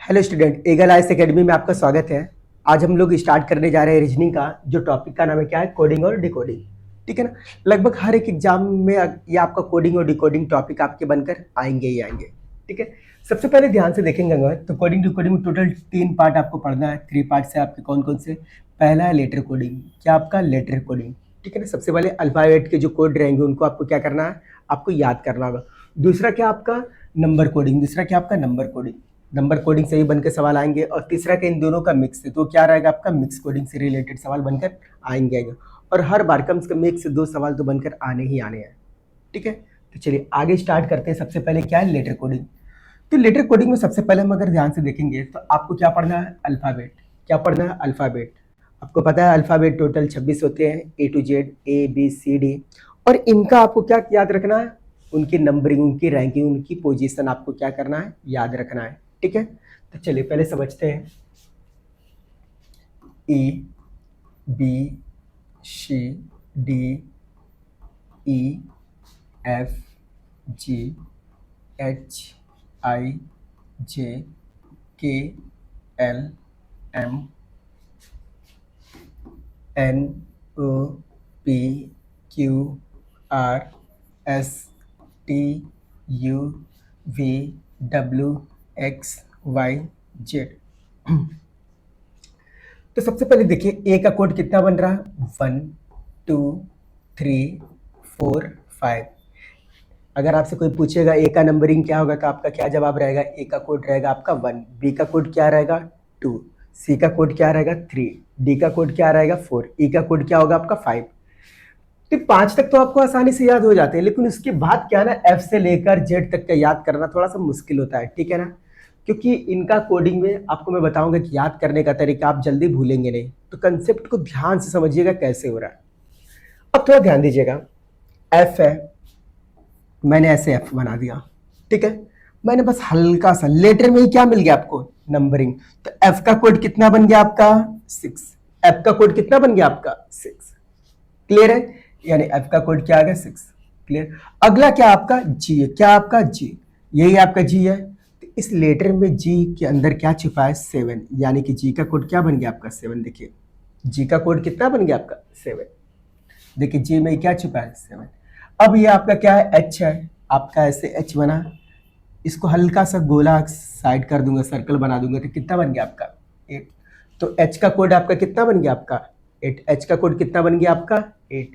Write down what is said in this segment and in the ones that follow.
Hello student, eagle ice academy में आपका स्वागत है। आज हम लोग स्टार्ट करने जा रहे हैं रीजनिंग का, जो टॉपिक का नाम है क्या है, कोडिंग और डिकोडिंग। ठीक है ना। लगभग हर एक एग्जाम में ये आपका कोडिंग और डिकोडिंग टॉपिक आपके बनकर आएंगे ही आएंगे। ठीक है। सबसे पहले ध्यान से देखेंगे अगर तो कोडिंग डिकोडिंग में टोटल 3 पार्ट आपको पढ़ना है। 3 पार्ट से आपके कौन कौन से। पहला है लेटर कोडिंग। क्या आपका लेटर कोडिंग। ठीक है ना। सबसे पहले अल्फाबेट के जो कोड रहेंगे उनको आपको क्या करना है, आपको याद करना होगा। दूसरा क्या आपका नंबर कोडिंग। दूसरा क्या आपका नंबर कोडिंग। नंबर कोडिंग से ही बनकर सवाल आएंगे। और तीसरा का इन दोनों का मिक्स है, तो क्या रहेगा आपका मिक्स कोडिंग से रिलेटेड सवाल बनकर आएंगे। और हर बार कम से कम 1 से 2 सवाल तो बनकर आने ही आने हैं। ठीक है। तो चलिए आगे स्टार्ट करते हैं। सबसे पहले क्या है, लेटर कोडिंग। तो लेटर कोडिंग में सबसे पहले हम अगर ध्यान से देखेंगे तो आपको क्या पढ़ना है, अल्फाबेट। क्या पढ़ना है, अल्फाबेट। आपको पता है अल्फाबेट टोटल 26 होते हैं, A to Z, ABCD। और इनका आपको क्या याद रखना है, उनकी नंबरिंग, उनकी रैंकिंग, उनकी पोजीशन आपको क्या करना है, याद रखना है। ठीक है। तो चलिए पहले समझते हैं। ABCDEFGHIJKLMNOPQRSTUVWXYZ। तो सबसे पहले देखिए ए का कोड कितना बन रहा है, 1 2 3 4 5। अगर आपसे कोई पूछेगा ए का नंबरिंग क्या होगा तो आपका क्या जवाब रहेगा, ए का कोड रहेगा आपका 1, बी का कोड क्या रहेगा 2, सी का कोड क्या रहेगा 3, डी का कोड क्या रहेगा 4, ई का कोड क्या होगा आपका 5। तो 5 तक तो आपको आसानी से याद हो जाते हैं, लेकिन उसके बाद क्या ना, एफ से लेकर जेड तक का याद करना थोड़ा सा मुश्किल होता है। ठीक है ना। क्योंकि इनका कोडिंग में आपको मैं बताऊंगा कि याद करने का तरीका आप जल्दी भूलेंगे नहीं, तो कंसेप्ट को ध्यान से समझिएगा कैसे हो रहा है। अब थोड़ा ध्यान दीजिएगा। एफ है, मैंने ऐसे एफ बना दिया। ठीक है। मैंने बस हल्का सा लेटर में ही क्या मिल गया आपको, नंबरिंग। तो एफ का कोड कितना बन गया आपका 6। एफ का कोड कितना बन गया आपका 6। क्लियर है। यानी एफ का कोड क्या आ गया 6। क्लियर। अगला क्या आपका जी है। क्या आपका जी, यही आपका जी है। तो इस लेटर में जी के अंदर क्या छुपा है, 7। यानी कि जी का कोड क्या बन गया आपका 7। देखिए जी का कोड कितना बन गया आपका 7। देखिए जी में क्या छुपा है 7। अब ये आपका क्या है, एच है। आपका ऐसे एच बना, इसको हल्का सा गोला साइड कर दूंगा, सर्कल बना दूंगा, तो कितना बन गया आपका 8। तो एच का कोड आपका कितना बन गया आपका 8। एच का कोड कितना बन गया आपका 8।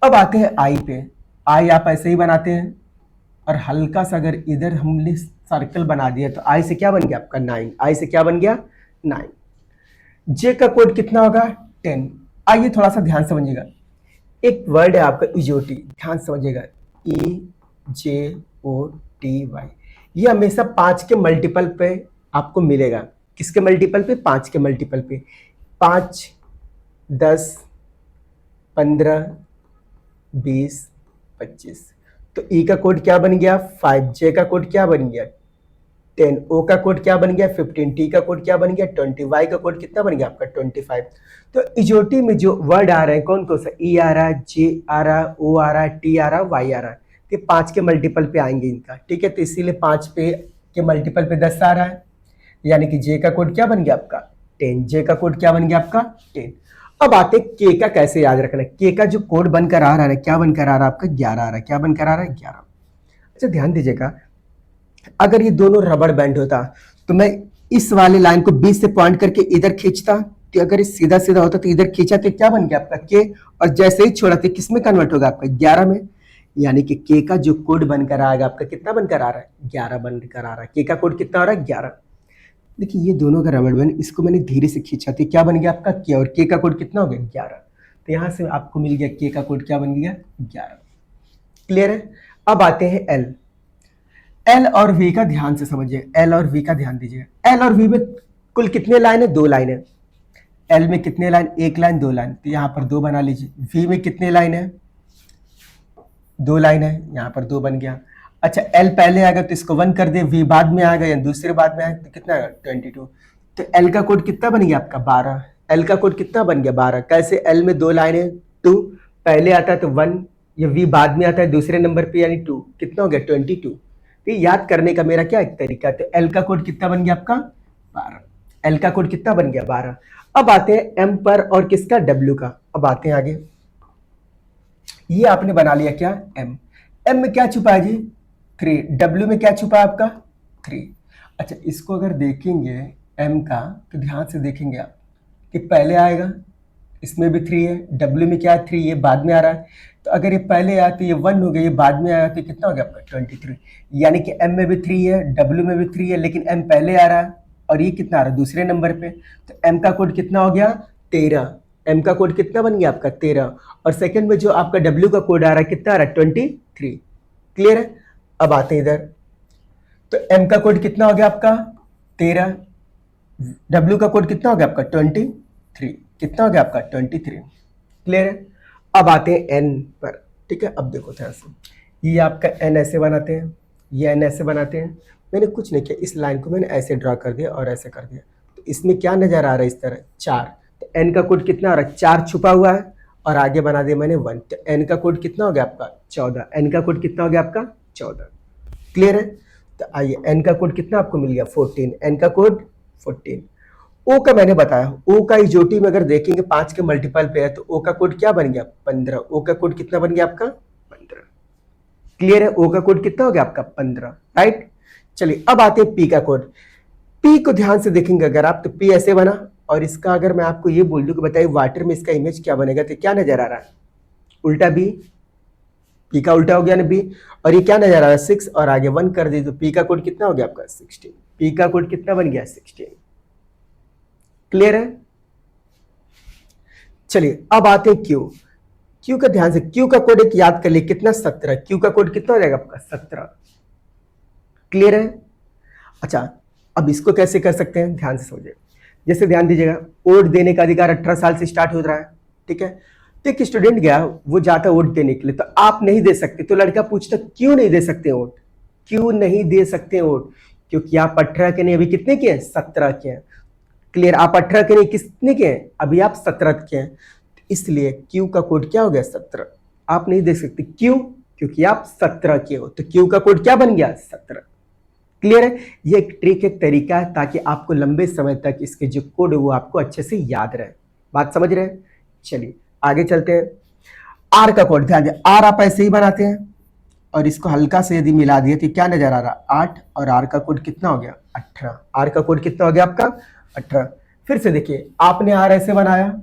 अब आते हैं आई पे। आई आप ऐसे ही बनाते हैं और हल्का सा अगर इधर हमने सर्कल बना दिया तो आई से क्या बन गया आपका 9। आई से क्या बन गया 9। जे का कोड कितना होगा 10। आइए थोड़ा सा ध्यान समझिएगा। एक वर्ड है आपका इजोटी, ध्यान समझिएगा, EJOTY। ये हमेशा 5 के मल्टीपल पे आपको मिलेगा। किसके मल्टीपल पे, 5 के मल्टीपल पे। 5 10 15 20 25। तो ई का कोड क्या बन गया 5, जे का कोड क्या बन गया 10, ओ का कोड क्या बन गया 15, टी का कोड क्या बन गया 20, वाई का कोड कितना बन गया आपका 25। तो इजोटी में जो वर्ड आ रहे हैं कौन कौन सा, ई आ रहा है, जे आ रहा है, ओ आ रहा है, टी आ रहा है, वाई आ रहा है। तो 5 के मल्टीपल पे आएंगे इनका। ठीक है। तो इसीलिए 5 पे के मल्टीपल पे 10 आ रहा है। यानी कि जे का कोड क्या बन गया आपका 10। जे का कोड क्या बन गया आपका 10। अब आते के का कैसे याद रखना है। के का जो कोड बनकर आ रहा है, क्या बनकर आ रहा है आपका 11 आ रहा है। क्या बनकर आ रहा है 11। अच्छा ध्यान दीजिएगा, अगर ये दोनों रबड़ बैंड होता तो मैं इस वाले लाइन को बीच से पॉइंट करके इधर खींचता, तो अगर ये सीधा सीधा होता तो इधर खींचा तो क्या बन गया आपका के, और जैसे ही छोड़ा तो किस में कन्वर्ट होगा आपका 11 में। यानी कि के का जो कोड बनकर आएगा आपका कितना बनकर आ रहा है 11 बनकर आ रहा है। के का कोड कितना आ रहा है 11। देखिए ये दोनों का रबड़ बैंड, इसको मैंने धीरे से खींचा तो क्या बन गया आपका के, और के का कोड कितना हो गया 11। तो यहां से आपको मिल गया के का कोड क्या बन गया 11। क्लियर है। अब आते हैं एल। एल और वी का ध्यान से समझिए, एल और वी का ध्यान दीजिए। एल और वी में कुल कितने लाइन है, 2 लाइन है। एल में कितने लाइन, 1 लाइन 2 लाइन, तो यहां पर 2 बना लीजिए। वी में कितने लाइन है, 2 लाइन है, यहां पर 2 बन गया। अच्छा एल पहले आएगा तो इसको 1 कर दे, वी बाद में आएगा या दूसरे बाद में आएगा तो कितना आएगा 22। तो एल का कोड कितना बन गया आपका 12। एल का कोड कितना बन गया 12। कैसे, एल में 2 लाइन है, 2 पहले आता है तो 1, या वी बाद में आता है दूसरे नंबर पे यानी 2, कितना हो गया 22। तो याद करने का मेरा क्या एक तरीका है। तो एल का कोड कितना बन गया आपका एल का कोड कितना बन गया 12। अब आते हैं एम पर और किसका डब्ल्यू का। अब आते हैं आगे, ये आपने बना लिया क्या एम। एम में क्या छुपा है जी 3, डब्ल्यू में क्या छुपा है आपका 3। अच्छा इसको अगर देखेंगे एम का तो ध्यान से देखेंगे आप कि पहले आएगा, इसमें भी 3 है, डब्ल्यू में क्या है 3, ये बाद में आ रहा है। तो अगर ये पहले आया तो ये 1 हो गया, ये बाद में आया तो कितना हो गया आपका 23। यानी कि एम में भी 3 है, डब्ल्यू में भी 3 है, लेकिन एम पहले आ रहा है और ये कितना आ रहा है दूसरे नंबर पे। तो एम का कोड कितना हो गया 13। एम का कोड कितना बन गया आपका 13, और सेकंड में जो आपका डब्ल्यू का कोड आ रहा है कितना आ रहा है 23। क्लियर है। अब आते हैं इधर, तो एम का कोड कितना हो गया आपका 13, डब्ल्यू का कोड कितना हो गया आपका 23, कितना हो गया आपका 23। क्लियर है। अब आते हैं एन पर, ठीक है। अब देखो ध्यान से, ये आपका एन ऐसे बनाते हैं, ये एन ऐसे बनाते हैं। मैंने कुछ नहीं किया, इस लाइन को मैंने ऐसे ड्रा कर दिया और ऐसे कर दिया। तो इसमें क्या नजर आ रहा है इस तरह 4। तो एन का कोड कितना आ रहा है 4 छुपा हुआ है, और आगे बना दिया मैंने 1। तो एन का कोड कितना हो गया आपका 14। एन का कोड कितना हो गया आपका 14। क्लियर है। तो आइए एन का कोड कितना आपको मिल गया 14। एन का कोड 14। ओ का मैंने बताया, ओ का इजोटी में अगर देखेंगे 5 के मल्टीपल पे है तो ओ का कोड क्या बन गया 15। ओ का कोड कितना बन गया आपका 15। क्लियर है। ओ का कोड कितना हो गया आपका 15, राइट। चलिए अब आते हैं पी का कोड। पी को ध्यान से देखेंगे अगर आप, तो पी ऐसे बना, और इसका अगर मैं आपको ये बोल दूं कि बताइए वाटर में इसका इमेज क्या बनेगा, तो क्या नजर आ रहा है उल्टा बी, पी का उल्टा हो गया ना बी, और ये क्या नजर आ रहा है 6, और आगे 1 कर दी तो पी का कोड कितना हो गया आपका 16। पी का कोड कितना बन गया 16। क्लियर है। चलिए अब आते हैं क्यू। क्यू का ध्यान से, क्यू का कोड एक याद कर लिए कितना 17। क्यू का कोड कितना हो जाएगा आपका 17। क्लियर है। अच्छा अब इसको कैसे कर सकते हैं, ध्यान से समझिए। जैसे ध्यान दीजिएगा, वोट देने का अधिकार 18 साल से स्टार्ट हो रहा है, ठीक है। तो एक स्टूडेंट गया, वो जाता वोट देने के लिए, तो आप नहीं दे सकते। तो लड़का पूछता क्यों नहीं दे सकते वोट, क्यों नहीं दे सकते वोट, क्योंकि आप 18 के नहीं, अभी कितने के हैं 17 के हैं। क्लियर। आप 18 के नहीं कितने के हैं, अभी आप 17 के हैं, इसलिए क्यू का कोड क्या हो गया 17। आप नहीं दे सकते, क्यों, क्योंकि आप 17 के हो, तो क्यू का कोड क्या बन गया 17। क्लियर है। ये एक ट्रिक, एक तरीका है ताकि आपको लंबे समय तक इसके जो कोड है वो आपको अच्छे से याद रहे। बात समझ रहे हैं। चलिए आगे चलते हैं। आर का कोड ध्यान दें, आर आप ऐसे ही बनाते हैं, और इसको हल्का से यदि मिला दिए तो क्या नजर आ रहा 8, और आर का कोड कितना हो गया 18। आर का कोड कितना हो गया आपका 18। फिर से देखिए, आपने आर ऐसे बनाया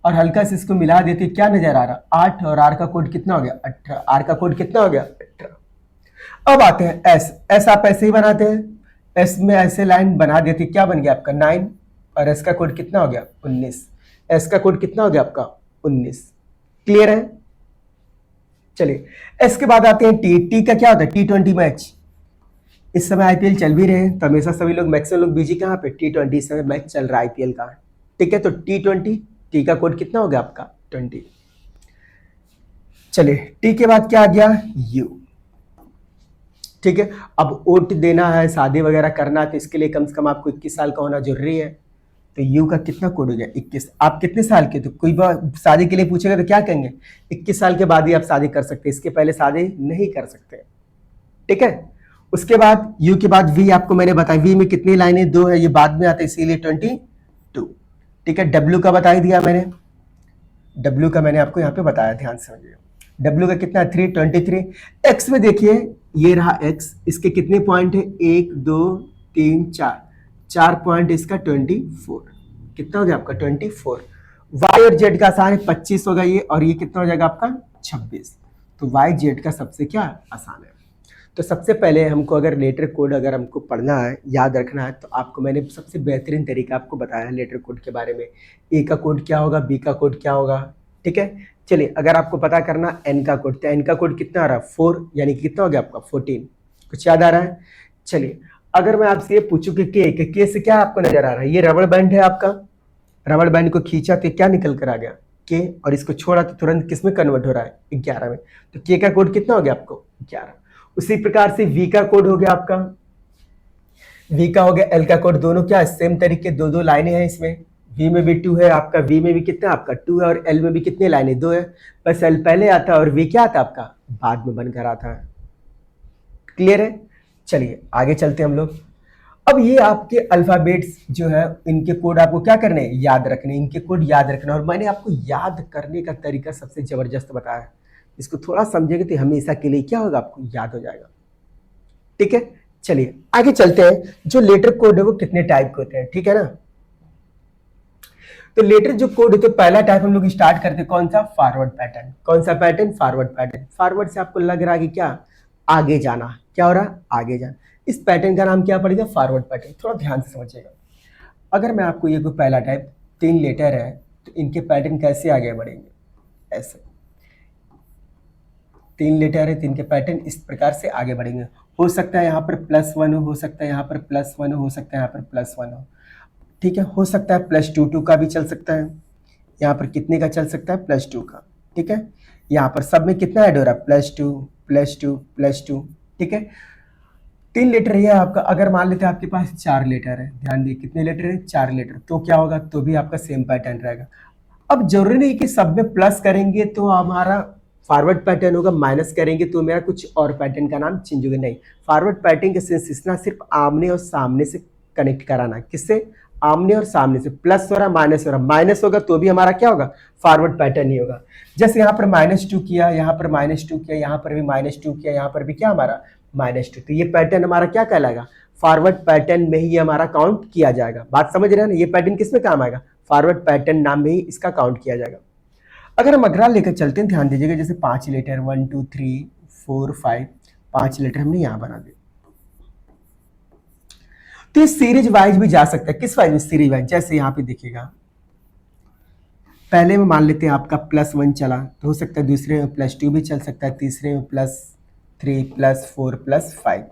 और हल्का से इसको मिला देते, क्या नजर आ रहा 8, और आर का कोड कितना हो गया 18। आर का कोड कितना हो गया 18। अब आते हैं एस। एस आप ऐसे ही बनाते हैं, एस में ऐसे लाइन बना देते, क्या बन गया आपका 9, और एस का कोड कितना हो गया 19। एस का कोड कितना हो गया आपका 19। क्लियर है। चलिए एस के बाद आते हैं टी। टी का क्या होता है T20 मैच। इस समय आईपीएल चल भी रहे हैं, तो हमेशा सभी लोग मैक्सिमम लोग बिजी कहाँ पे T20, इस समय मैच चल रहा है आईपीएल का, ठीक है। तो T20, टी का कोड कितना हो गया आपका 20। चलिए टी के बाद क्या आ गया यू, ठीक है। अब वोट देना है, शादी वगैरह करना है, तो इसके लिए कम से कम आपको 21 साल का होना जरूरी है। तो यू का कितना कोड हो गया 21। आप कितने साल के, तो कोई बात शादी के लिए पूछेगा तो क्या कहेंगे 21 साल के बाद ही आप शादी कर सकते हैं, इसके पहले शादी नहीं कर सकते, ठीक है। उसके बाद यू के बाद वी आपको मैंने बताया, वी में कितनी लाइनें 2 है, ये बाद में आता है इसीलिए 22, ठीक है। डब्ल्यू का बता दिया मैंने, डब्ल्यू का मैंने आपको यहाँ पे बताया, ध्यान से समझिए। डब्ल्यू का कितना 323। एक्स में देखिए, ये रहा एक्स, इसके कितने पॉइंट है 1 2 3 4, 4 पॉइंट इसका 24, कितना हो गया आपका 24। वाई और जेड का आसान है, 25 होगा ये, और ये कितना हो जाएगा आपका 26। तो वाई जेड का सबसे क्या आसान है। तो सबसे पहले हमको अगर लेटर कोड अगर हमको पढ़ना है, याद रखना है, तो आपको मैंने सबसे बेहतरीन तरीका आपको बताया है लेटर कोड के बारे में। ए का कोड क्या होगा, बी का कोड क्या होगा, ठीक है। चलिए अगर आपको पता करना एन का कोड, तो एन का कोड कितना आ रहा है 4, यानी कि कितना हो गया आपका 14। कुछ याद आ रहा है। चलिए अगर मैं आपसे ये पूछूं कि के से क्या आपको नजर आ रहा है, ये रबड़ बैंड है आपका, रबड़ बैंड को खींचा तो क्या निकल कर आ गया के, और इसको छोड़ा तो तुरंत किस में कन्वर्ट हो रहा है 11 में। तो के का कोड कितना हो गया आपको 11। उसी प्रकार से वी का कोड हो गया आपका, वी का हो गया, एल का कोड, दोनों क्या सेम तरीके, 2 लाइनें हैं इसमें। वी में भी 2 है आपका, वी में भी कितना आपका 2 है, और एल में भी कितने लाइनें 2 है। बस एल पहले आता है और वी क्या आता है आपका बाद में बनकर आता है। क्लियर है। चलिए आगे चलते हैं हम लोग। अब ये आपके अल्फाबेट्स जो है, इनके कोड आपको क्या करने हैं, याद रखने, इनके कोड याद रखना। और मैंने आपको याद करने का तरीका सबसे जबरदस्त बताया है, इसको थोड़ा समझेंगे तो हमेशा के लिए क्या होगा, आपको याद हो जाएगा। ठीक है, चलिए आगे चलते हैं। जो लेटर कोड है वो कितने टाइप के होते हैं, ठीक है ना। तो लेटर जो कोड होते हैं, पहला टाइप हम लोग स्टार्ट करते हैं कौन सा, फॉरवर्ड पैटर्न। कौन सा पैटर्न, फॉरवर्ड पैटर्न। फॉरवर्ड से आपको लग रहा है कि क्या, आगे जाना, क्या हो रहा है, आगे जाना। इस पैटर्न का नाम क्या पड़ेगा, फॉरवर्ड पैटर्न। थोड़ा ध्यान से समझिएगा। अगर मैं आपको ये कोई पहला टाइप 3 लेटर है, तो इनके पैटर्न कैसे आगे बढ़ेंगे, ऐसे 3 लेटर है, 3 के पैटर्न इस प्रकार से आगे बढ़ेंगे। हो सकता है यहाँ पर +1 हो सकता है यहाँ पर +1 हो सकता है यहाँ पर +1 हो, ठीक है। हो सकता है +2 का भी चल सकता है। यहाँ पर कितने का चल सकता है, +2 का, ठीक है। यहाँ पर सब में कितना ऐड हो रहा है, +2 +2 +2, ठीक है। 3 लेटर है आपका। अगर मान लेते हैं आपके पास 4 लेटर है, ध्यान दिए कितने लेटर है, 4 लेटर, तो क्या होगा, तो भी आपका सेम पैटर्न रहेगा। अब जरूरी नहीं कि सब में प्लस करेंगे तो हमारा फॉरवर्ड पैटर्न होगा, माइनस करेंगे तो मेरा कुछ और पैटर्न का नाम चेंज होगा, नहीं। फॉरवर्ड पैटर्न का सेंस इतना सिर्फ आमने और सामने से कनेक्ट कराना, किससे, आमने और सामने से। प्लस हो रहा माइनस हो रहा, माइनस होगा तो भी हमारा क्या होगा, फॉरवर्ड पैटर्न ही होगा। जैसे यहाँ पर -2 किया, यहाँ पर -2 किया, यहाँ पर भी -2 किया, यहाँ पर भी क्या हमारा -2, तो ये पैटर्न हमारा क्या कहलाएगा, फॉरवर्ड पैटर्न में ही हमारा काउंट किया जाएगा। बात समझ रहे हैं ना, ये पैटर्न किसमें काम आएगा, फॉरवर्ड पैटर्न नाम में ही इसका काउंट किया जाएगा। अगर हम अगला लेकर चलते हैं, ध्यान दीजिएगा, जैसे 5 लेटर 1 2 3 4 5, 5 लेटर हमने यहाँ बना दिए। तो ये सीरीज वाइज भी जा सकता है, किस वाइज में, सीरीज वाइज। जैसे यहाँ पे देखिएगा, पहले में मान लेते हैं आपका +1 चला, तो हो सकता है दूसरे में +2 भी चल सकता है, तीसरे में +3 +4 +5।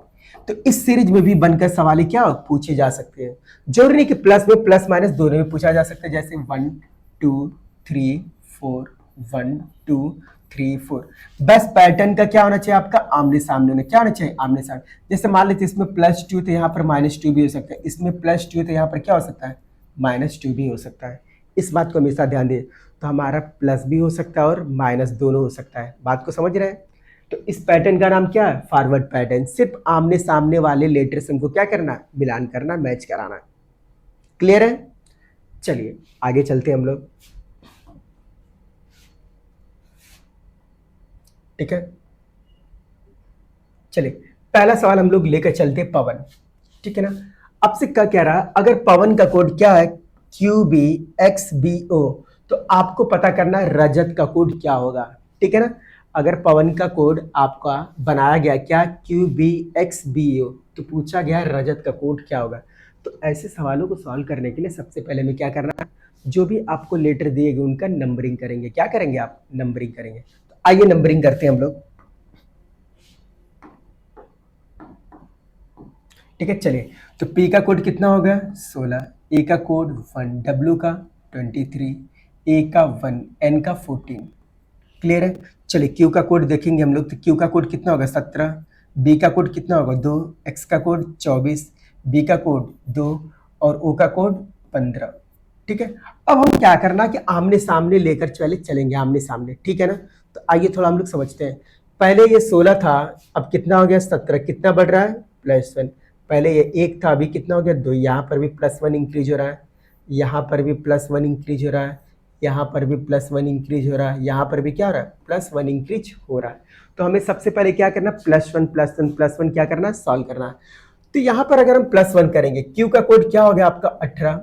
तो इस सीरीज में भी बनकर सवाल क्या पूछे जा सकते हैं। जरूरी नहीं कि प्लस में प्लस माइनस दोनों में पूछा जा सकता है। जैसे 1 2 3 4 1 2 3 4, बस पैटर्न का क्या होना चाहिए, आपका आमने सामने होना, क्या होना चाहिए, आमने सामने। जैसे मान लेते इसमें +2 तो यहाँ पर -2 भी हो सकता है, इसमें +2 तो यहाँ पर क्या हो सकता है, -2 भी हो सकता है। इस बात को हमेशा ध्यान दें। तो हमारा प्लस भी हो सकता है और माइनस दोनों हो सकता है। बात को समझ रहे हैं। तो इस पैटर्न का नाम क्या है, फॉरवर्ड पैटर्न। सिर्फ आमने सामने वाले लेटर्स हमको क्या करना है, मिलान करना, मैच कराना है। क्लियर है, चलिए आगे चलते हैं हम लोग, ठीक है। चलिए पहला सवाल हम लोग लेकर चलते हैं, पवन, ठीक है ना। अब से क्या कह रहा है, अगर पवन का कोड क्या है, QBXBO, तो आपको पता करना है रजत का कोड क्या होगा, ठीक है ना। अगर पवन का कोड आपका बनाया गया क्या, QBXBO, तो पूछा गया रजत का कोड क्या होगा। तो ऐसे सवालों को सॉल्व करने के लिए सबसे पहले में क्या करना है, जो भी आपको लेटर दिए गए उनका नंबरिंग करेंगे। क्या करेंगे आप, नंबरिंग करेंगे। तो आइए नंबरिंग करते हैं हम लोग, ठीक है। चलिए, तो P का कोड कितना होगा, 16, A का कोड 1, W का 23, A का 1, N का 14। क्लियर है। चलिए Q का कोड देखेंगे हम लोग, तो Q का कोड कितना होगा, 17, B का कोड कितना होगा, 2, X का कोड 24, B का कोड 2 और O का कोड 15, ठीक है। अब हम क्या करना कि आमने सामने लेकर चलेंगे, आमने सामने, ठीक है ना। तो आइए थोड़ा हम लोग समझते हैं। पहले ये 16 था, अब कितना हो गया 17, कितना बढ़ रहा है, +1। पहले ये 1 था, अभी कितना हो गया 2, यहाँ पर भी +1 इंक्रीज हो रहा है, यहाँ पर भी +1 इंक्रीज हो रहा है, यहाँ पर भी +1 इंक्रीज हो रहा है, यहाँ पर भी क्या हो रहा है, +1 इंक्रीज हो रहा है। तो हमें सबसे पहले क्या करना, +1 क्या करना है, सॉल्व करना है। तो यहाँ पर अगर हम +1 करेंगे, Q का कोड क्या हो गया आपका 18,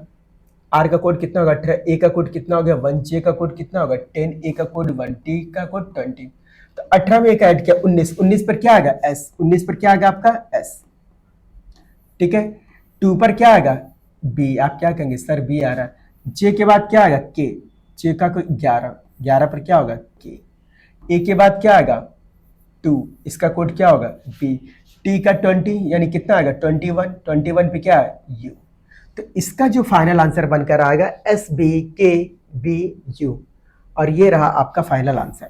R का कोड कितना होगा 18, A का कोड कितना हो गया 1, J का कोड कितना होगा 10, A का कोड 1, T का कोड 20। तो 18 में एक ऐड किया 19, 19 पर क्या आएगा S, 19 पर क्या आएगा आपका S, ठीक है। 2 पर क्या आएगा B, आप क्या कहेंगे सर B आ रहा है। J के बाद क्या आएगा K, J का कोई 11, 11 पर क्या होगा K। A के बाद क्या आएगा 2, इसका कोड क्या होगा B। T का 20 यानी कितना आएगा 21, 21 पे क्या है U। तो इसका जो फाइनल आंसर बनकर आएगा SBKBU, और ये रहा आपका फाइनल आंसर।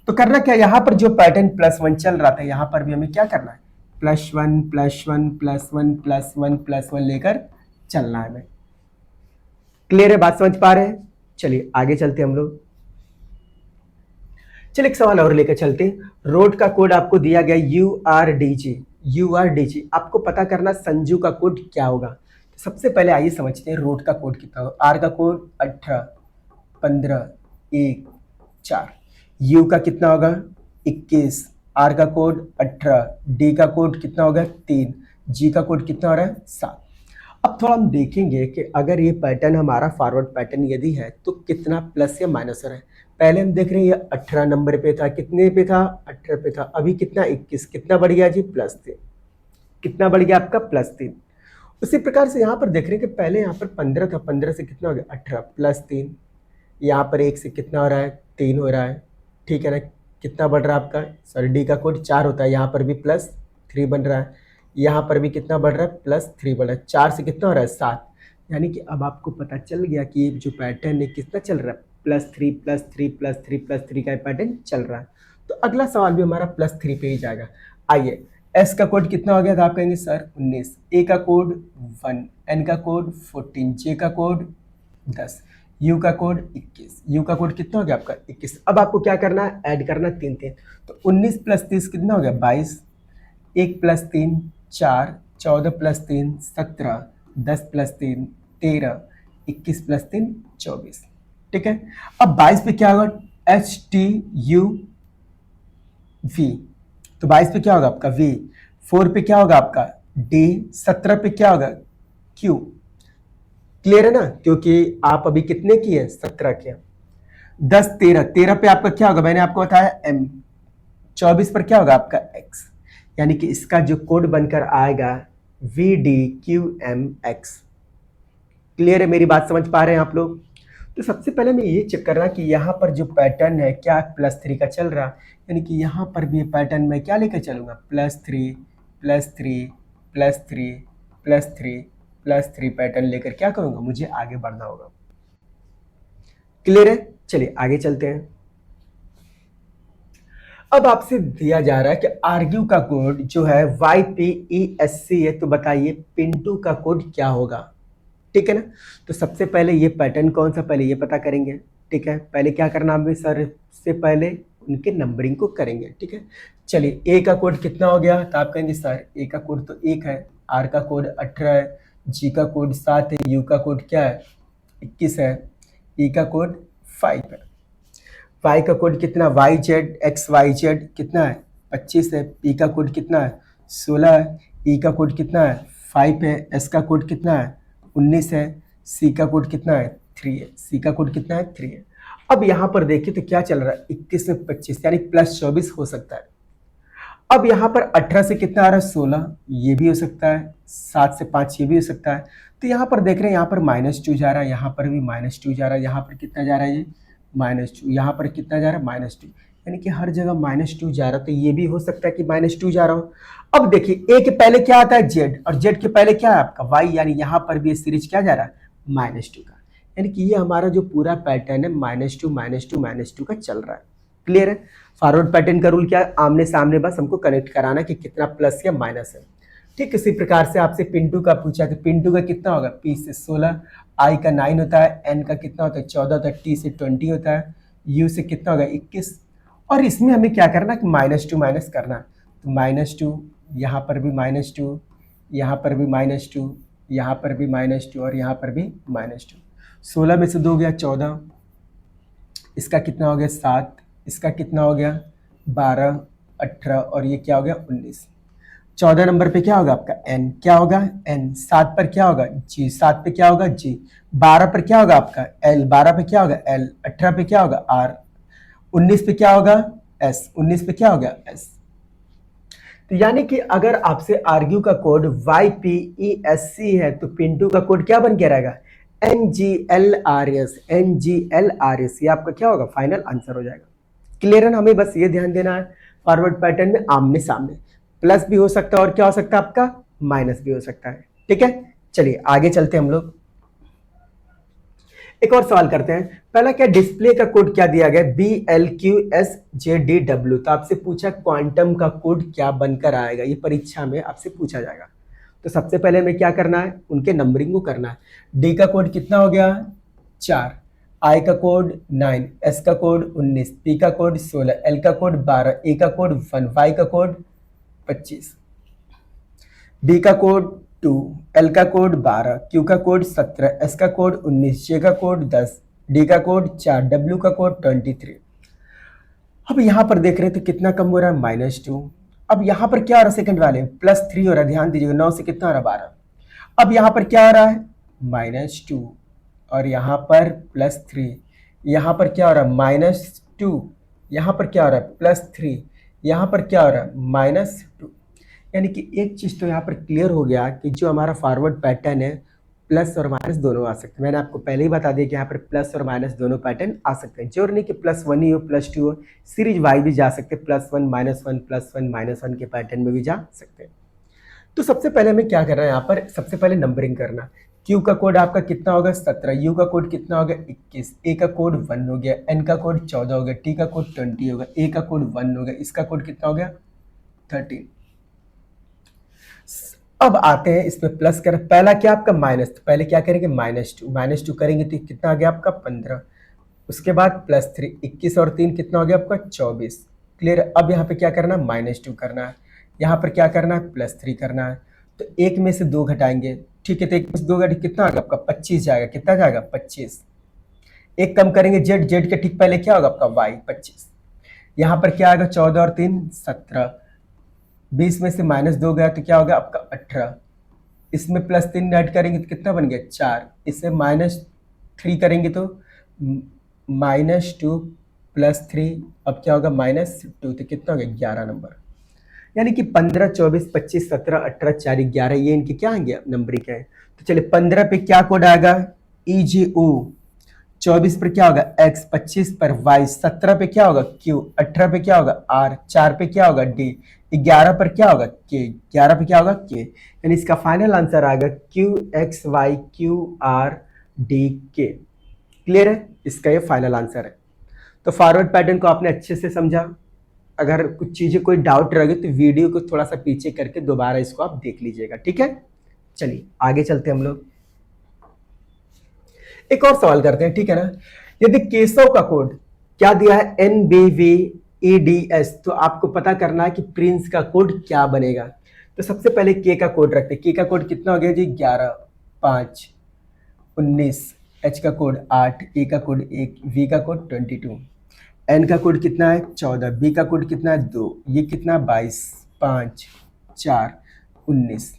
तो करना क्या, यहां पर जो पैटर्न +1 चल रहा था, यहां पर भी हमें क्या करना है, +1 +1 +1 +1 +1 लेकर चलना है हमें। क्लियर है, बात समझ पा रहे हैं। चलिए आगे चलते हम लोग। चलिए एक सवाल और लेकर चलते हैं। रोड का कोड आपको दिया गया URDG, URDG आपको पता करना संजू का कोड क्या होगा। तो सबसे पहले आइए समझते हैं रूट का कोड कितना होगा। आर का कोड 18, 15, 1, 4। यू का कितना होगा 21, आर का कोड 18, डी का कोड कितना होगा 3, जी का कोड कितना हो रहा है 7। अब थोड़ा हम देखेंगे कि अगर ये पैटर्न हमारा फॉरवर्ड पैटर्न यदि है तो कितना प्लस या माइनस हो रहा है। पहले हम देख रहे हैं ये 18 नंबर पे था, कितने पे था 18 पे था, अभी कितना 21, कितना बढ़ गया जी +3, कितना बढ़ गया आपका +3। उसी प्रकार से यहाँ पर देख रहे हैं कि पहले यहाँ पर 15 था, 15 से कितना हो गया 18 +3, यहाँ पर 1 से कितना हो रहा है 3 हो रहा है, ठीक है ना। कितना बढ़ रहा है आपका, सॉरी डी का कोड 4 होता है, यहाँ पर भी +3 बन रहा है, यहाँ पर भी कितना बढ़ रहा है +3 बढ़ रहा है, 4 से कितना हो रहा है 7। यानी कि अब आपको पता चल गया कि ये जो पैटर्न है कितना चल रहा है +3 +3 +3 +3 का पैटर्न चल रहा है। तो अगला सवाल भी हमारा +3 पे ही जाएगा। आइए, एस का कोड कितना हो गया था, आप कहेंगे सर 19, ए का कोड 1, एन का कोड 14, जे का कोड 10, यू का कोड 21, यू का कोड कितना हो गया आपका 21। अब आपको क्या करना है, ऐड करना 3 3। तो 19 + 30 कितना हो गया 22, 1 + 3 4, 14 + 3 17, 10 + 3 13, 21 + 3 24, ठीक है। अब 22 पे क्या होगा HTUV, तो 22 पे क्या होगा आपका V, 4 पे क्या होगा आपका D, 17 पे क्या होगा Q। क्लियर है ना, क्योंकि आप अभी कितने की है 17 के, 10 13, 13 पे आपका क्या होगा, मैंने आपको बताया M, 24 पर क्या होगा आपका X। यानी कि इसका जो कोड बनकर आएगा VDQMX। क्लियर है, मेरी बात समझ पा रहे हैं आप लोग। तो सबसे पहले मैं ये चेक कर रहा कि यहाँ पर जो पैटर्न है क्या +3 का चल रहा, यानी कि यहाँ पर भी पैटर्न मैं क्या लेकर चलूंगा +3 +3 +3 +3 +3 पैटर्न लेकर क्या करूंगा, मुझे आगे बढ़ना होगा। क्लियर है, चलिए आगे चलते हैं। अब आपसे दिया जा रहा है कि आर्ग्यू का कोड जो है YPESC है, तो बताइए पिंटू का कोड क्या होगा, ठीक है ना। तो सबसे पहले ये पैटर्न कौन सा, पहले ये पता करेंगे, ठीक है। पहले क्या करना हमें सर, से पहले उनके नंबरिंग को करेंगे, ठीक है। चलिए ए का कोड कितना हो गया, तो आप कहेंगे सर ए का कोड तो 1 है, आर का कोड 18 है, जी का कोड 7 है, यू का कोड क्या है 21 है, ई का कोड 5 है, वाई का कोड कितना YZXYZ कितना है 25 है, पी का कोड कितना है 16 है, ई का कोड कितना है 5 है, एस का कोड कितना है 19 है, सी का कोड कितना है 3 है, सी का कोड कितना है 3 है। अब यहाँ पर देखिए तो क्या चल रहा है 21 में 25 यानी +24 हो सकता है। अब यहाँ पर 18 से कितना आ रहा है 16, ये भी हो सकता है, 7 से 5 ये भी हो सकता है। तो यहाँ पर देख रहे हैं यहाँ पर -2 जा रहा है, यहाँ पर भी -2 जा रहा है, यहाँ पर कितना जा रहा है ये -2, यहाँ पर कितना जा रहा है -2, यानी कि हर जगह -2 जा रहा है। तो ये भी हो सकता है कि -2 जा रहा हो। अब देखिए ए के पहले क्या आता है जेड, और जेड के पहले क्या है आपका वाई, यानी यहाँ पर भी सीरीज क्या जा रहा है -2 का, यानी कि ये हमारा जो पूरा पैटर्न है -2 -2 -2 का चल रहा है। क्लियर है, फॉरवर्ड पैटर्न का रूल क्या है, आमने सामने बस हमको कनेक्ट कराना कि कितना प्लस या माइनस है। ठीक इसी प्रकार से आपसे पिंटू का पूछा तो पिंटू का कितना होगा P से 16, I का 9 होता है, N का कितना होता है 14 होता है, T से 20 होता है, U से कितना होगा 21। और इसमें हमें क्या करना है कि -2 माइनस करना, तो -2, यहाँ पर भी -2, यहाँ पर भी -2, यहाँ पर भी -2 और यहाँ पर भी -2। 16 में से 2 गया 14, इसका कितना हो गया 7, इसका कितना हो गया 12, 18 और ये क्या हो गया 19। 14 नंबर पे क्या होगा आपका n, क्या होगा n, 7 पर क्या होगा g, 7 पे क्या होगा g, 12 पर क्या होगा आपका l, 12 पे क्या होगा l, 18 पे क्या होगा r, 19 पे क्या होगा s, 19 पे क्या होगा s। तो यानी कि अगर आपसे आर्ग्यू का कोड YPESC है तो पिंटू का कोड क्या बन के रहेगा NGLRS, NGLRS, ये आपका क्या होगा फाइनल आंसर हो जाएगा। क्लियर है ना, हमें बस ये ध्यान देना है फॉरवर्ड पैटर्न में आमने सामने प्लस भी हो सकता है और क्या हो सकता है आपका माइनस भी हो सकता है। ठीक है, चलिए आगे चलते हैं हम लोग, एक और सवाल करते हैं। पहला क्या डिस्प्ले का कोड क्या दिया गया BLQSJDW, तो आपसे पूछा क्वांटम का कोड क्या बनकर आएगा, ये परीक्षा में आपसे पूछा जाएगा। तो सबसे पहले हमें क्या करना है उनके नंबरिंग को करना है। डी का कोड कितना हो गया 4, आई का कोड 9, एस का कोड 19, पी का कोड 16, एल का कोड 12, ए का कोड 1, वाई का कोड 25। बी का कोड 2, एल का कोड 12, क्यू का कोड 17, एस का कोड 19, जे का कोड 10, डी का कोड 4, डब्ल्यू का कोड 23। अब यहाँ पर देख रहे थे कितना कम हो रहा है, -2। अब यहाँ पर क्या हो रहा है, सेकंड वाले +3 हो रहा है, ध्यान दीजिएगा, 9 से कितना हो रहा है, 12। अब यहाँ पर क्या हो रहा है, -2, और यहाँ पर +3, यहाँ पर क्या हो रहा है, -2, यहाँ पर क्या हो रहा है, +3, यहाँ पर क्या हो रहा है, -2। यानी कि एक चीज़ तो यहाँ पर क्लियर हो गया कि जो हमारा फॉरवर्ड पैटर्न है, प्लस और माइनस दोनों आ सकते हैं। मैंने आपको पहले ही बता दिया कि यहाँ पर प्लस और माइनस दोनों पैटर्न आ सकते हैं। जरूरी नहीं कि +1 ही हो, +2 हो, सीरीज वाई भी जा सकते हैं, +1 -1 +1 -1 के पैटर्न में भी जा सकते हैं। तो सबसे पहले हमें क्या करना है, यहाँ पर सबसे पहले नंबरिंग करना। क्यू का कोड आपका कितना होगा, 17, यू का कोड कितना होगा, 21, ए का कोड 1 हो गया, एन का कोड 14 हो गया, टी का कोड 20 होगा, ए का कोड 1 हो गया, इसका कोड कितना हो गया, 13। अब आते हैं इसमें प्लस कर, पहला क्या आपका माइनस, तो पहले क्या करेंगे, -2 करेंगे तो कितना आ गया आपका 15। उसके बाद +3, 21 और 3 कितना हो गया आपका 24। क्लियर। अब यहाँ पे क्या करना है, -2 करना है, यहाँ पर क्या करना है, +3 करना है। तो एक में से 2 घटाएंगे, ठीक है, तो एक में से 2 घटे कितना आ गया आपका 25 जाएगा, कितना जाएगा 25। एक कम करेंगे जेड, जेड के ठीक पहले क्या होगा आपका वाई 25। यहाँ पर क्या आएगा 14 और 3 17, 20 में से -2 गया तो क्या होगा आपका 18। इसमें +3 ऐड करेंगे तो कितना बन गया 4। इससे -3 करेंगे तो -2 +3, अब क्या होगा -2, तो कितना हो गया 11 नंबर। यानी कि 15 24 25 17 18 4 11, ये इनके क्या आएंगे नंबरिंग है। तो चलिए 15 पे क्या कोड आएगा, EGO, 24 पर क्या होगा X, 25 पर Y, 17 पे क्या होगा Q, 18 पे क्या होगा R, 4 पे क्या होगा D, 11 पर क्या होगा K, 11 पे क्या होगा K। यानी इसका फाइनल आंसर आएगा QXYQRDK। क्लियर है, इसका ये फाइनल आंसर है। तो फॉरवर्ड पैटर्न को आपने अच्छे से समझा। अगर कुछ चीजें कोई डाउट रह गई तो वीडियो को थोड़ा सा पीछे करके दोबारा इसको आप देख लीजिएगा, ठीक है। चलिए आगे चलते हैं हम लोग, एक और सवाल करते हैं, ठीक है ना। यदि केशव का कोड क्या दिया है, NBVEDS, तो आपको पता करना है कि प्रिंस का कोड क्या बनेगा। तो सबसे पहले के का कोड रखते हैं। के का कोड कितना हो गया जी, 11 5 19, एच का कोड 8, ए का कोड 1, वी का कोड 22, एन का कोड कितना है 14, बी का कोड कितना है 2, ये कितना 22 5 4 19,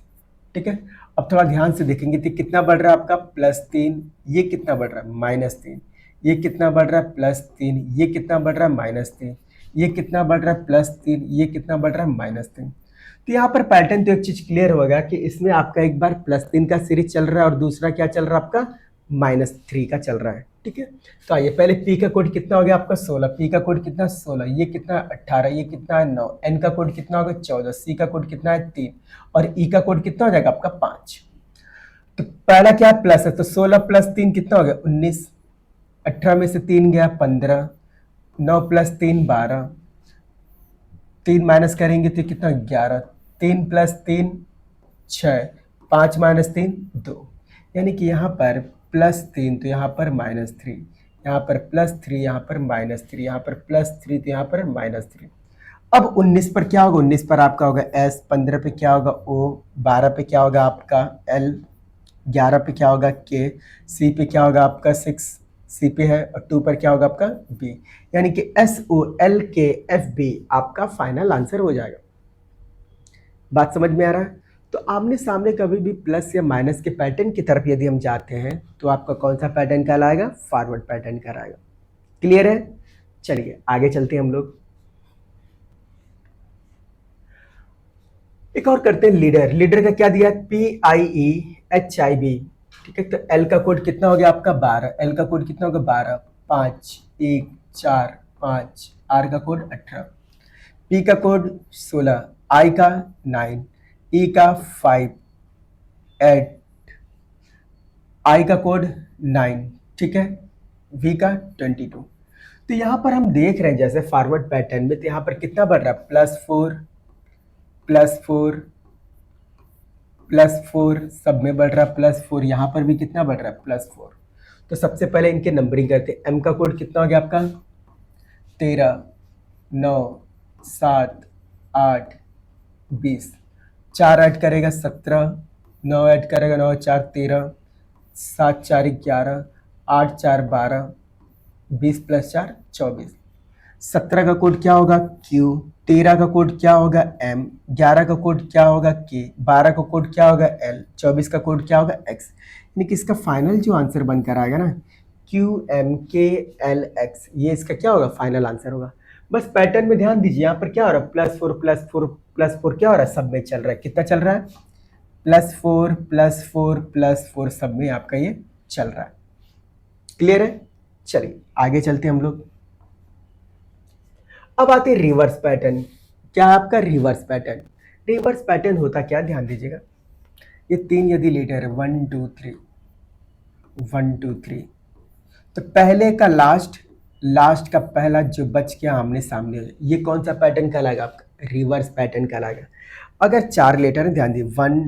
ठीक है। अब थोड़ा ध्यान से देखेंगे तो कितना बढ़ रहा है आपका +3, ये कितना बढ़ रहा है -3, ये कितना बढ़ रहा है +3, ये कितना बढ़ रहा है -3, ये कितना बढ़ रहा है +3, ये कितना बढ़ रहा है -3। तो यहाँ पर पैटर्न तो एक चीज क्लियर होगा कि इसमें आपका एक बार +3 का सीरीज चल रहा है और दूसरा क्या चल रहा है आपका -3 का चल रहा है, ठीक है। तो आइए पहले पी का कोड कितना हो गया आपका 16, पी का कोड कितना 16, ये कितना 18, ये कितना है 9, एन का कोड कितना होगा 14, सी का कोड कितना है 3 और ई का कोड कितना हो जाएगा आपका 5। तो पहला क्या प्लस है, तो 16 + 3 कितना हो गया 19, 18 में से 3 गया 15, 9 + 3 12, 3 माइनस करेंगे तो कितना 11, 3 + 3 6, 5 - 3 2। यानी कि यहाँ पर +3 तो यहाँ पर -3, यहाँ पर +3, यहाँ पर -3, यहाँ पर +3 तो यहाँ पर -3। अब 19 पर क्या होगा, 19 पर आपका होगा S, 15 पे क्या होगा O, 12 पे क्या होगा आपका L, 11 पे क्या होगा K, C पे क्या होगा आपका 6, C पे है, और 2 पर क्या होगा आपका B। यानी कि SOLKFB आपका फाइनल आंसर हो जाएगा। बात समझ में आ रहा है। तो आमने सामने कभी भी प्लस या माइनस के पैटर्न की तरफ यदि हम जाते हैं तो आपका कौन सा पैटर्न कहलाएगा, फॉरवर्ड पैटर्न कहलाएगा। क्लियर है। चलिए आगे चलते हैं हम लोग, एक और करते हैं लीडर। लीडर का क्या दिया है, PIEHIB, ठीक है। तो एल का कोड कितना हो गया आपका 12, एल का कोड कितना होगा 12 5 1 4 5, आर का कोड 18, पी का कोड 16, आई का 9, ई का 5 8, आई का कोड 9, ठीक है, वी का 22। तो यहाँ पर हम देख रहे हैं जैसे फॉरवर्ड पैटर्न में, तो यहाँ पर कितना बढ़ रहा है +4 +4 +4, सब में बढ़ रहा है +4, यहाँ पर भी कितना बढ़ रहा है +4। तो सबसे पहले इनके नंबरिंग करते हैं। एम का कोड कितना हो गया आपका 13 9 7 8 20, 4 ऐड करेगा 17, 9 ऐड करेगा 9 4 13, 7 4 11, 8 4 12, 20 + 4 24। 17 का कोड क्या होगा Q, 13 का कोड क्या होगा M, 11 का कोड क्या होगा K, 12 का कोड क्या होगा L, 24 का कोड क्या होगा X। यानी कि इसका फाइनल जो आंसर बनकर आएगा ना QMKLX, ये इसका क्या होगा फाइनल आंसर होगा। बस पैटर्न में ध्यान दीजिए, यहाँ पर क्या हो रहा है +4 +4 +4 क्या हो रहा है सब में चल रहा है, कितना चल रहा है +4 +4 +4 सब में आपका ये चल रहा है। क्लियर है। चलिए आगे चलते हैं हम लोग। अब आते हैं रिवर्स पैटर्न। क्या है आपका रिवर्स पैटर्न। रिवर्स पैटर्न होता क्या, ध्यान दीजिएगा। ये 3 यदि लेटर है 1 2 3 1 2 3, तो पहले का लास्ट का पहला जो बच गया आमने सामने, ये कौन सा पैटर्न कहलाएगा आपका रिवर्स पैटर्न कहलाएगा। अगर 4 लेटर है ध्यान दीजिए 1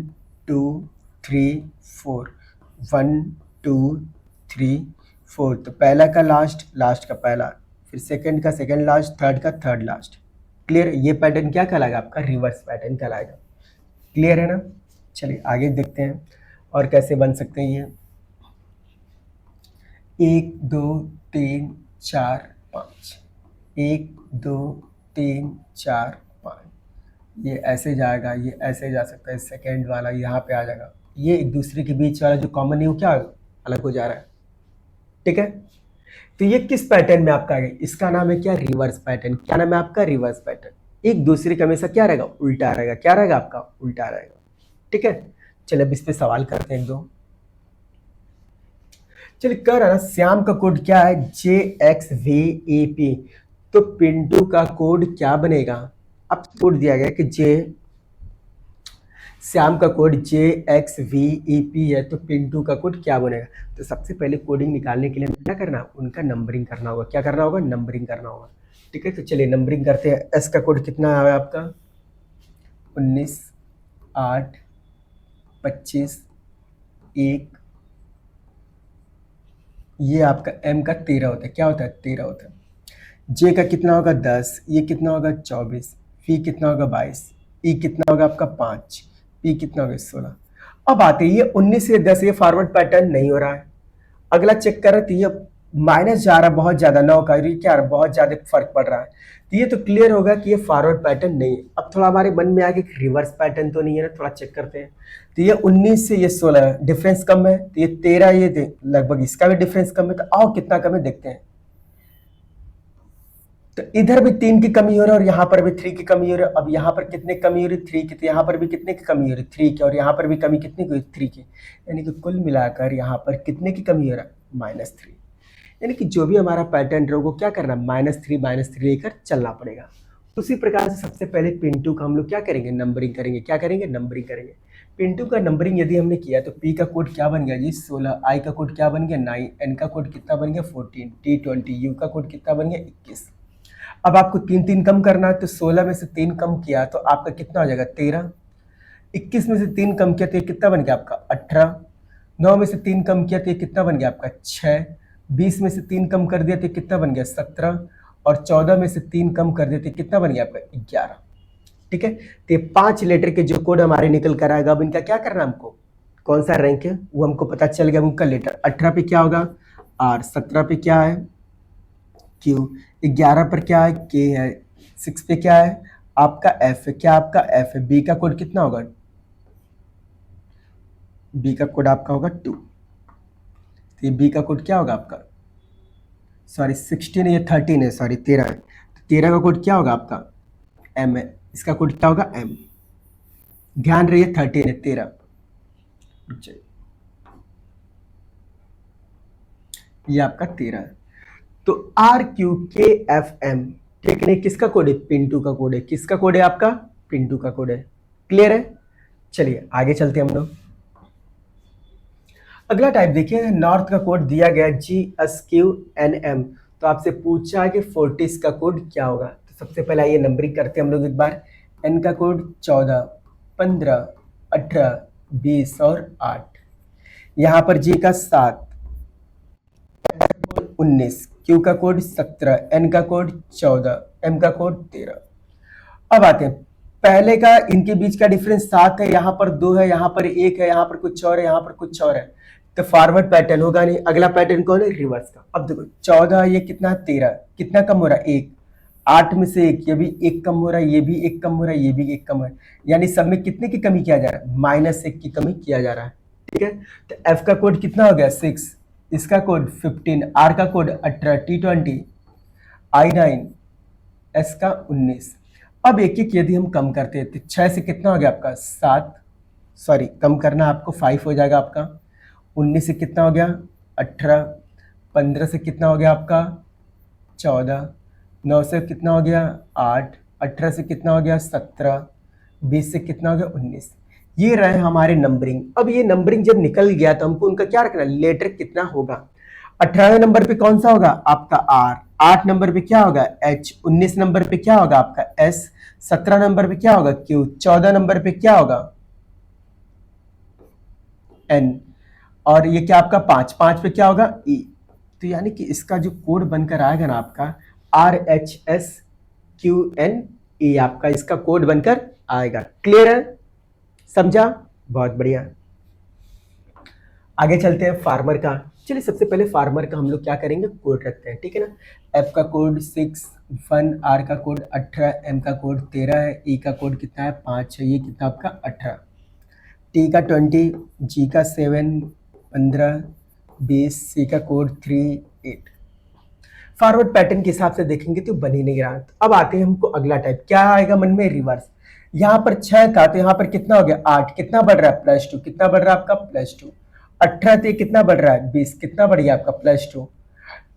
2 3 4, 1 2 3 4, तो पहला का लास्ट का पहला, फिर सेकंड का सेकंड लास्ट, थर्ड का थर्ड लास्ट। क्लियर। ये पैटर्न क्या कहलाएगा आपका रिवर्स पैटर्न कहलाएगा। क्लियर है ना। चलिए आगे देखते हैं और कैसे बन सकते हैं ये। 1 2 3 4 5, 1 2 3 4 5, ये ऐसे जाएगा, ये ऐसे जा सकता है, सेकेंड वाला यहाँ पे आ जाएगा, ये एक दूसरे के बीच वाला जो कॉमन है वो क्या अलग हो जा रहा है। ठीक है। तो ये किस पैटर्न में आपका है, इसका नाम है क्या रिवर्स पैटर्न। क्या नाम है आपका रिवर्स पैटर्न। एक दूसरे का हमेशा क्या रहेगा उल्टा रहेगा, क्या रहेगा आपका उल्टा रहेगा। ठीक है। चलिए अब इस पे सवाल करते हैं 2। चलिए कह रहा ना श्याम का कोड क्या है JXVEP, तो पिंटू का कोड क्या बनेगा। अब कोड दिया गया कि श्याम का कोड JXVEP है, तो पिंटू का कोड क्या बनेगा। तो सबसे पहले कोडिंग निकालने के लिए क्या करना, उनका नंबरिंग करना होगा। क्या करना होगा, नंबरिंग करना होगा। ठीक है। तो चलिए नंबरिंग करते हैं। एस का कोड कितना है आपका 19 8 25 1, ये आपका M का 13 होता है। क्या होता है 13 होता है। J का कितना होगा 10, ये कितना होगा 24, V कितना होगा 22, E कितना होगा आपका 5, P कितना होगा 16। अब आते हैं ये 19 से 10, ये फॉरवर्ड पैटर्न नहीं हो रहा है। अगला चेक कर रहे तो ये माइनस जा रहा है बहुत ज्यादा 9 का, ये क्या रहा है बहुत ज्यादा फर्क पड़ रहा है। तो ये तो क्लियर होगा कि ये फॉरवर्ड पैटर्न नहीं है। अब थोड़ा हमारे मन में आ गया कि रिवर्स पैटर्न तो नहीं है ना, थोड़ा चेक करते हैं। तो ये 19 से ये 16 डिफरेंस कम है, तो ये 13 ये लगभग इसका भी डिफरेंस कम है। तो आओ कितना कम है देखते हैं। तो इधर भी 3 की कमी हो रही है और यहाँ पर भी 3 की कमी हो रही है। अब यहाँ पर कितने कमी हो रही है 3 की, तो यहाँ पर भी कितने की कमी हो रही है 3 की, और यहाँ पर भी कमी कितनी की 3 की। यानी कि कुल मिलाकर यहाँ पर कितने की कमी हो रहा है -3। यानी कि जो भी हमारा पैटर्न है वो क्या करना है -3 लेकर चलना पड़ेगा। उसी प्रकार से सबसे पहले पिंटू का हम लोग क्या करेंगे नंबरिंग करेंगे। क्या करेंगे नंबरिंग करेंगे। पिंटू का नंबरिंग यदि हमने किया तो P का कोड क्या बन गया जी 16, I का कोड क्या बन गया 9, N का कोड कितना बन गया 14, T 20, U का कोड कितना बन गया 21। अब आपको 3 कम करना है, तो 16 में से 3 कम किया तो आपका कितना हो जाएगा 13, 21 में से 3 कम किया तो ये कितना बन गया आपका 18, 9 में से 3 कम किया तो ये कितना बन गया आपका 6, 20 में से 3 कम कर दिया तो ये कितना बन गया 17, और 14 में से 3 कम कर दिया तो कितना बन गया आपका 11। ठीक है। तो ये 5 लेटर के जो कोड हमारे निकल कर आएगा, अब इनका क्या करना है हमको, कौन सा रैंक है वो हमको पता चल गया। उनका लेटर 18 पे क्या होगा R, 17 पे क्या है Q, 11 पर क्या है K है, 6 पे क्या है आपका F है। क्या आपका F है। B का कोड कितना होगा, B का कोड आपका होगा 2। तो ये B का कोड क्या होगा आपका, सॉरी 16 है, ये 13 है, सॉरी 13 है। तो 13 का कोड क्या होगा आपका M है, इसका कोड क्या होगा M। ध्यान रहिए 13 है 13। ये आपका 13 है। तो RQKFM, ठीक है, किसका कोड है पिंटू का कोड है। किसका कोड है आपका पिंटू का कोड है। क्लियर है। चलिए आगे चलते हैं हम लोग। अगला टाइप देखिए, नॉर्थ का कोड दिया गया GSQNM, तो आपसे पूछा है कि फोर्टिस का कोड क्या होगा। तो सबसे पहले आइए नंबरिंग करते हैं हम लोग एक बार। एन का कोड 14, 15, 18, 20 और 8, यहाँ पर जी का 7, 19, क्यू का कोड 17, एन का कोड 14, एम का कोड 13। अब आते हैं पहले का इनके बीच का डिफरेंस 7 है, यहाँ पर 2 है, यहाँ पर 1 है, यहाँ पर कुछ और है, यहाँ पर कुछ और है, तो फॉरवर्ड पैटर्न होगा नहीं। अगला पैटर्न कौन है? रिवर्स का। अब देखो 14, ये कितना 13, कितना कम हो रहा है? 1। 8 में से 1, ये भी 1 कम हो रहा है, ये भी 1 कम हो रहा है, ये भी 1 कम हो रहा है, यानी सब में कितने की कमी किया जा रहा है? -1 की कमी किया जा रहा है। ठीक है, तो एफ का कोड कितना हो गया? 6, इसका कोड 15, आर का कोड 18, T20, I9, एस का 19। अब एक एक यदि हम कम करते हैं तो 6 से कितना हो गया आपका? 7, सॉरी कम करना आपको 5 हो जाएगा आपका। 19 से कितना हो गया? 18। 15 से कितना हो गया आपका? 14। 9 से कितना हो गया? 8। 18 से कितना हो गया? 17। 20 से कितना हो गया? 19। ये रहे हमारे नंबरिंग। अब ये नंबरिंग जब निकल गया तो हमको उनका क्या रखना है? लेटर कितना होगा? 18 नंबर पे कौन सा होगा? आपका आर। 8 नंबर पे क्या होगा? एच। 19 नंबर पे क्या होगा? आपका एस। 17 नंबर पे क्या होगा? क्यू। 14 नंबर पे क्या होगा? एन। और ये क्या आपका 5 पे क्या होगा? ई। तो यानी कि इसका जो कोड बनकर आएगा ना आपका RHSQNE, आपका इसका कोड बनकर आएगा। क्लियर है? समझा? बहुत बढ़िया। आगे चलते हैं फार्मर का। चलिए सबसे पहले फार्मर का हम लोग क्या करेंगे? कोड रखते हैं। ठीक है ना। एफ का कोड 6, 1, आर का कोड 18, एम का कोड 13 है, ई का कोड कितना है? 5 है, ये कितना आपका? 18। टी का 20, जी का 7, 15, 20, सी का कोड 3, 8। फॉरवर्ड पैटर्न के हिसाब से देखेंगे तो बन ही नहीं रहा। अब आते हैं हमको अगला टाइप, क्या आएगा मन में? रिवर्स। यहाँ पर 6 था तो यहाँ पर कितना हो गया? 8। कितना बढ़ रहा है? +2। कितना बढ़ रहा है आपका? +2। 18 थे, कितना बढ़ रहा है? 20। कितना बढ़ गया आपका? +2।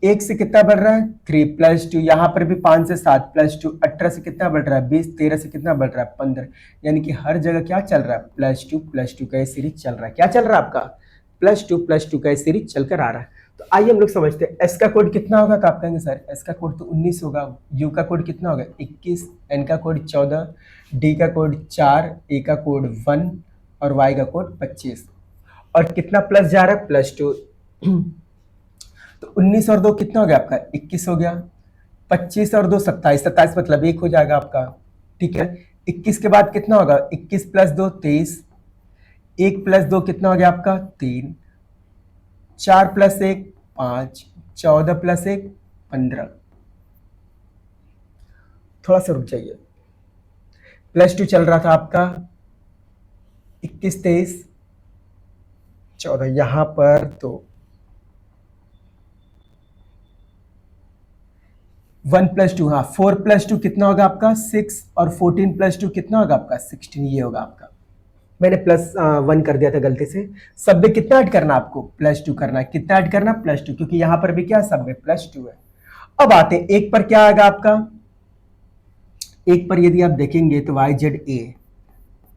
1 से कितना बढ़ रहा है? 3 +2। यहाँ पर भी 5 से 7 +2। 18 से कितना बढ़ रहा है? 20। 13 से कितना बढ़ रहा है? 15। यानी कि हर जगह क्या चल रहा है? +2 का ये सीरीज चल रहा है। क्या चल रहा है आपका? +2 का ये सीरीज चलकर आ रहा है। तो आइए हम लोग समझते हैं एस का कोड कितना होगा। तो आप कहेंगे सर एस का कोड तो 19 होगा। यू का कोड कितना होगा? 21। एन का कोड 14। डी का कोड 4। ए का कोड 1 और वाई का कोड 25। और कितना प्लस जा रहा है? +2। तो 19 और 2 कितना हो गया आपका? 21 हो गया। 25 और 2 27, 27 मतलब 1 हो जाएगा आपका। ठीक है। 21 के बाद कितना होगा? 21 + 2 23। 1 + 2 कितना हो गया आपका? 3। 4 + 1 5। 14 + 1 15। थोड़ा सा रुक जाइए। +2 चल रहा था आपका 21 23 14, यहां पर तो 1 + 2, हाँ 4 + 2 कितना होगा आपका? 6। और 14 + 2 कितना होगा आपका? 16। ये होगा आपका। मैंने +1 कर दिया था गलती से। सब में कितना ऐड करना आपको? +2 करना है। कितना ऐड करना? +2, क्योंकि यहां पर भी क्या है? सब में +2 है। अब आते हैं एक पर, क्या आएगा आपका? एक पर यदि आप देखेंगे तो YZA।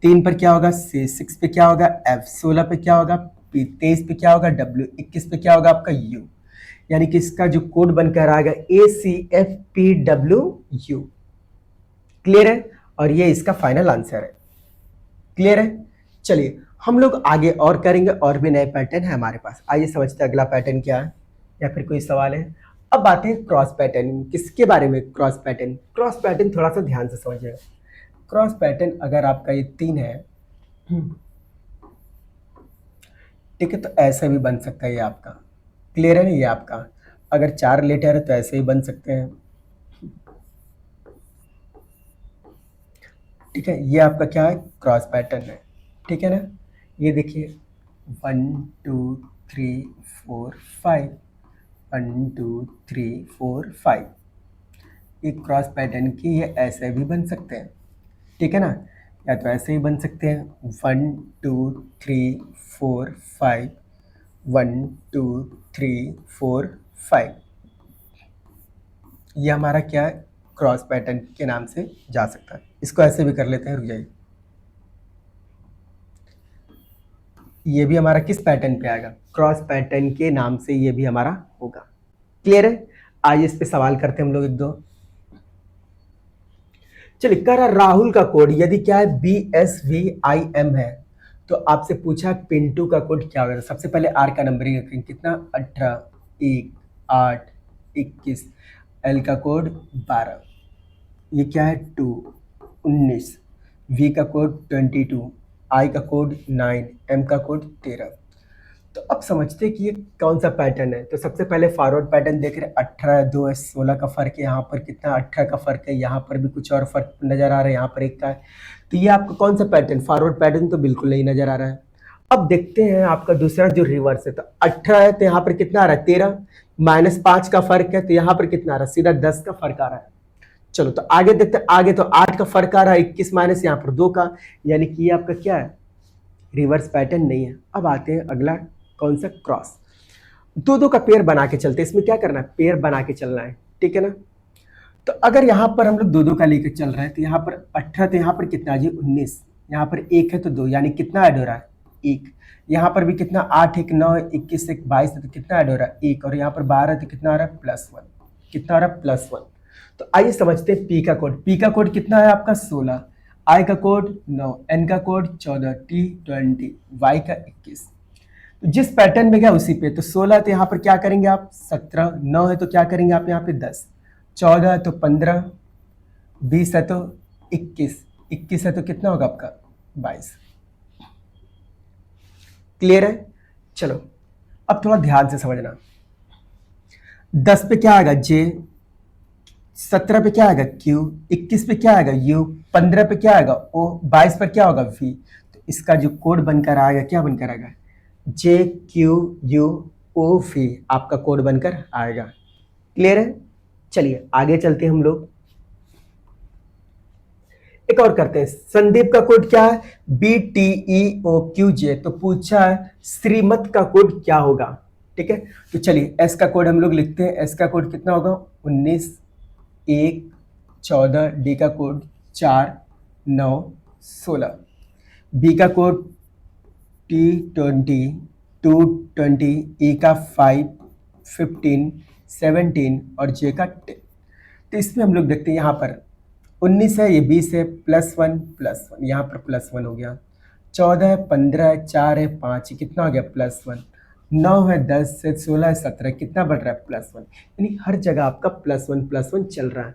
3 पर क्या होगा? C। 6 पे क्या होगा? F। 16 पे क्या होगा? P। 23 पे क्या होगा? W। 21 पे क्या होगा आपका? U। यानी कि इसका जो कोड बनकर आएगा ACFPWU। क्लियर है? और ये इसका फाइनल आंसर है। क्लियर है? चलिए हम लोग आगे और करेंगे, और भी नए पैटर्न है हमारे पास। आइए समझते हैं अगला पैटर्न क्या है, या फिर कोई सवाल है। अब आते हैं क्रॉस पैटर्न। किसके बारे में? Cross pattern. क्रॉस पैटर्न थोड़ा सा ध्यान से समझिएगा। क्रॉस पैटर्न अगर आपका ये 3 है, ठीक है, तो ऐसे भी बन सकता है ये आपका। क्लियर है ना? ये आपका अगर 4 लेटर है तो ऐसे ही बन सकते हैं। ठीक है, ये आपका क्या है? क्रॉस पैटर्न है। ठीक है ना? ये देखिए 1 2 3 4 5, 1 2 3 4 5। ये क्रॉस पैटर्न की ये ऐसे भी बन सकते हैं। ठीक है ना? या तो ऐसे ही बन सकते हैं 1 2 3 4 5, 1 2 3 4 5। ये हमारा क्या है? क्रॉस पैटर्न के नाम से जा सकता है। इसको ऐसे भी कर लेते हैं। रुक जाइए, ये भी हमारा किस पैटर्न पे आएगा? क्रॉस पैटर्न के नाम से ये भी हमारा होगा। क्लियर है? आइए इस पे सवाल करते हैं हम लोग एक दो। चलिए, कह रहा राहुल का कोड यदि क्या है? BSVIM है, तो आपसे पूछा पिंटू का कोड क्या होगा। सबसे पहले आर का नंबरिंग रखेंगे, कितना? 18, 1, 8, 21। एल का कोड 12, ये क्या है? 2, 19। V का कोड 22, I का कोड 9, M का कोड 13। तो अब समझते हैं कि ये कौन सा पैटर्न है। तो सबसे पहले फॉरवर्ड पैटर्न देख रहे हैं, 18 2 है, 16 का फर्क है, यहाँ पर कितना 18 का फर्क है, यहाँ पर भी कुछ और फर्क नजर आ रहा है, यहाँ पर एक का है। तो ये आपका कौन सा पैटर्न, फॉरवर्ड पैटर्न तो बिल्कुल नहीं नजर आ रहा है। अब देखते हैं आपका दूसरा जो रिवर्स है। तो 18 है तो यहाँ पर कितना आ रहा है 13, -5 का फर्क है तो यहाँ पर कितना आ रहा है, सीधा 10 का फर्क आ रहा है। चलो तो आगे देखते हैं, आगे तो 8 का फर्क आ रहा है, 21 माइनस यहाँ पर 2 का, यानी कि ये आपका क्या है, रिवर्स पैटर्न नहीं है। अब आते हैं अगला कौन सा, क्रॉस। दो दो का पेयर बना के चलते हैं, इसमें क्या करना है, पेयर बना के चलना है, ठीक है ना। तो अगर यहाँ पर हम लोग दो दो का लेकर चल रहे हैं तो यहाँ पर 18, तो यहाँ पर कितना जी 19, यहाँ पर 1 है तो 2, यानी कितना ऐड हो रहा है 1। यहाँ पर भी कितना 8 1 9 21 1 22 है तो कितना ऐड हो रहा है 1, और यहाँ पर 12 तो कितना आ रहा है +1, कितना आ रहा है +1। तो आइए समझते हैं पी का कोड। पी का कोड कितना है आपका 16, आई का कोड 9, एन का कोड 14, टी 20, वाई का 21। तो जिस पैटर्न में गया उसी पे। तो 16 तो यहाँ पर क्या करेंगे आप 17, 9 है तो क्या करेंगे आप यहाँ पे 10, 14 है तो 15, 20 है तो 21, 21 है तो कितना होगा आपका 22। क्लियर है। चलो अब थोड़ा ध्यान से समझना। 10 पे क्या आएगा जे, 17 पे क्या आएगा क्यू, 21 पे क्या आएगा यू, 15 पे क्या आएगा ओ, 22 पर क्या होगा वी। तो इसका जो कोड बनकर आएगा क्या बनकर आएगा, जे क्यू यू ओ वी आपका कोड बनकर आएगा। क्लियर है। चलिए आगे चलते हैं हम लोग, एक और करते हैं। संदीप का कोड क्या है, BTEOQJ। तो पूछा है श्रीमत का कोड क्या होगा, ठीक है। तो चलिए एस का कोड हम लोग लिखते हैं। एस का कोड कितना होगा 19 1 14, डी का कोड 4 9 16, बी का कोड T20 220, ई का 5 15 17 और जे का 10। तो इसमें हम लोग देखते हैं यहाँ पर 19 है, ये 20 है, +1 यहाँ पर +1 हो गया, 14 है, 15 है, 4 है, 5 कितना हो गया +1, 9 है, 10 है, 16 है, 17 कितना बढ़ रहा है +1, यानी हर जगह आपका +1 चल रहा है।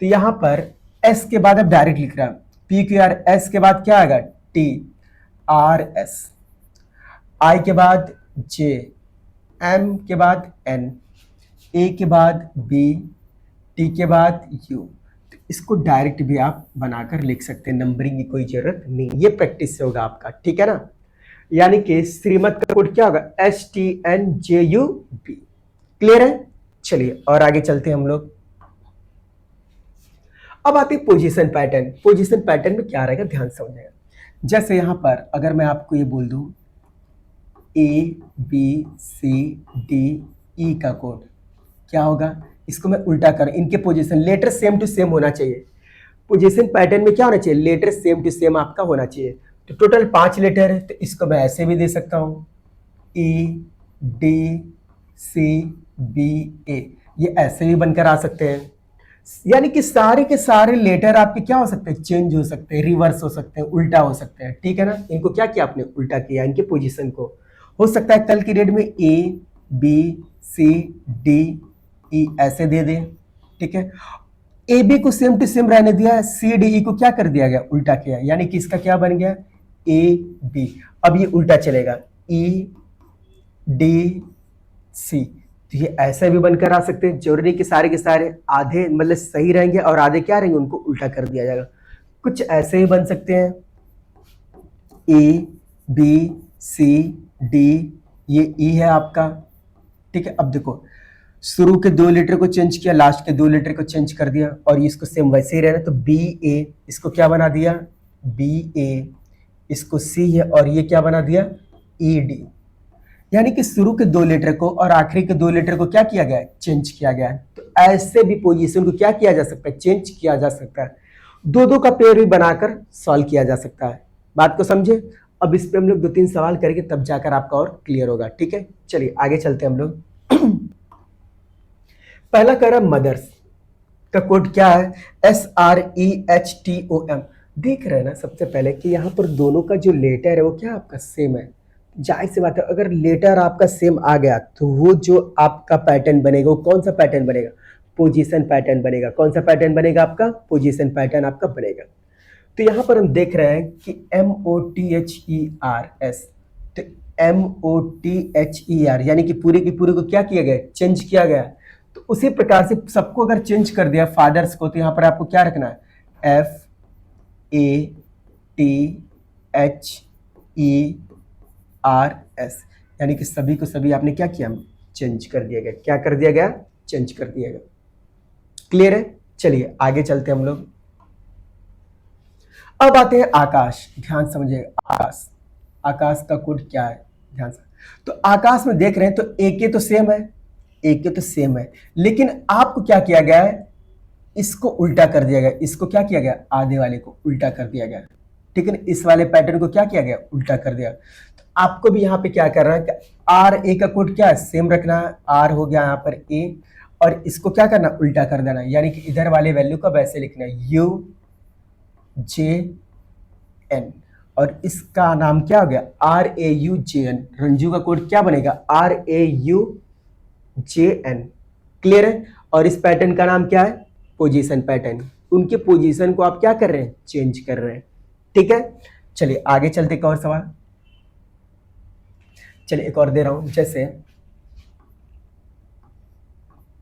तो यहाँ पर एस के बाद अब डायरेक्ट लिख रहा है PQR, एस के बाद क्या आएगा TRS, आई के बाद जे, एम के बाद एन, ए के बाद बी, टी के बाद यू। तो इसको डायरेक्ट भी आप बनाकर लिख सकते हैं, नंबरिंग की कोई जरूरत नहीं, ये प्रैक्टिस से होगा आपका, ठीक है ना। यानी कि श्रीमत का कोड क्या होगा STNJUB। क्लियर है। चलिए और आगे चलते हैं हम लोग। अब आते हैं पोजीशन पैटर्न। पोजीशन पैटर्न में क्या रहेगा ध्यान समझिएगा। जैसे यहां पर अगर मैं आपको ये बोल दूं ABCDE का कोड क्या होगा, इसको मैं उल्टा कर, इनके position letter same to same होना चाहिए। पोजीशन पैटर्न में क्या होना चाहिए, लेटर सेम टू सेम आपका होना चाहिए। तो टोटल 5 लेटर है तो इसको मैं ऐसे भी दे सकता हूँ EDCBA, ये ऐसे भी बनकर आ सकते हैं। यानी कि सारे के सारे लेटर आपके क्या हो सकते हैं, चेंज हो सकते हैं, रिवर्स हो सकते हैं, उल्टा हो सकते हैं, ठीक है ना। इनको क्या किया आपने, उल्टा किया इनके पोजीशन को। हो सकता है कल की डेट में ABCDE ऐसे दे दें, ठीक है। AB को सेम टू सेम रहने दिया, CDE को क्या कर दिया गया, उल्टा किया, यानी कि इसका क्या बन गया AB। अब ये उल्टा चलेगा EDC। तो ये ऐसे भी बनकर आ सकते हैं, जरूरी कि सारे के सारे आधे मतलब सही रहेंगे और आधे क्या रहेंगे, उनको उल्टा कर दिया जाएगा। कुछ ऐसे ही बन सकते हैं ABCD, ये E है आपका, ठीक है। अब देखो शुरू के 2 लेटर को चेंज किया, लास्ट के 2 लेटर को चेंज कर दिया, और इसको सेम वैसे ही रहना। तो BA इसको क्या बना दिया BA, इसको C है, और ये क्या बना दिया ED। यानी कि शुरू के 2 लेटर को और आखिरी के 2 लेटर को क्या किया गया है, चेंज किया गया है। तो ऐसे भी पोजीशन को क्या किया जा सकता है, चेंज किया जा सकता है। 2-2 का पेयर भी बनाकर सॉल्व किया जा सकता है। बात को समझे। अब इस पे हम लोग 2-3 सवाल करेंगे तब जाकर आपका और क्लियर होगा, ठीक है। चलिए आगे चलते हैं हम लोग। पहला कह रहा मदर्स का कोड क्या है, SREHTOM। देख रहे हैं ना सबसे पहले कि यहाँ पर दोनों का जो लेटर है वो क्या आपका सेम है। जाहिर सी बात है अगर लेटर आपका सेम आ गया तो वो जो आपका पैटर्न बनेगा वो कौन सा पैटर्न बनेगा, पोजीशन पैटर्न बनेगा। कौन सा पैटर्न बनेगा आपका, पोजीशन पैटर्न आपका बनेगा। तो यहां पर हम देख रहे हैं कि MOTHERS, तो MOTHER यानी कि पूरे की पूरे को क्या किया गया, चेंज किया गया। तो उसी प्रकार से सबको अगर चेंज कर दिया फादर्स को, तो यहां पर आपको क्या रखना है, FATHERS, यानी कि सभी को सभी आपने क्या किया, चेंज कर दिया गया। क्या कर दिया गया, चेंज कर दिया गया। क्लियर है। चलिए आगे चलते हैं हम लोग। अब आते हैं आकाश। ध्यान समझिएगा, आकाश, आकाश का कोड क्या है, ध्यान से। तो आकाश में देख रहे हैं तो AK तो सेम है, AK तो सेम है, लेकिन आपको क्या किया गया है, इसको उल्टा कर दिया गया। इसको क्या किया गया, आधे वाले को उल्टा कर दिया गया, ठीक है ना। इस वाले पैटर्न को क्या किया गया, उल्टा कर दिया। तो आपको भी यहाँ पे क्या करना है कि RA का कोड क्या है, सेम रखना है। R हो गया यहाँ पर A, और इसको क्या करना, उल्टा कर देना, यानी कि इधर वाले वैल्यू का वैसे लिखना है UJN, और इसका नाम क्या हो गया, RAUJN। रंजू का कोड क्या बनेगा, RAUJN। क्लियर है। और इस पैटर्न का नाम क्या है, पोजीशन पैटर्न। उनके पोजीशन को आप क्या कर रहे हैं, चेंज कर रहे हैं, ठीक है। चलिए आगे चलते, एक और सवाल। चलिए एक और दे रहा हूं, जैसे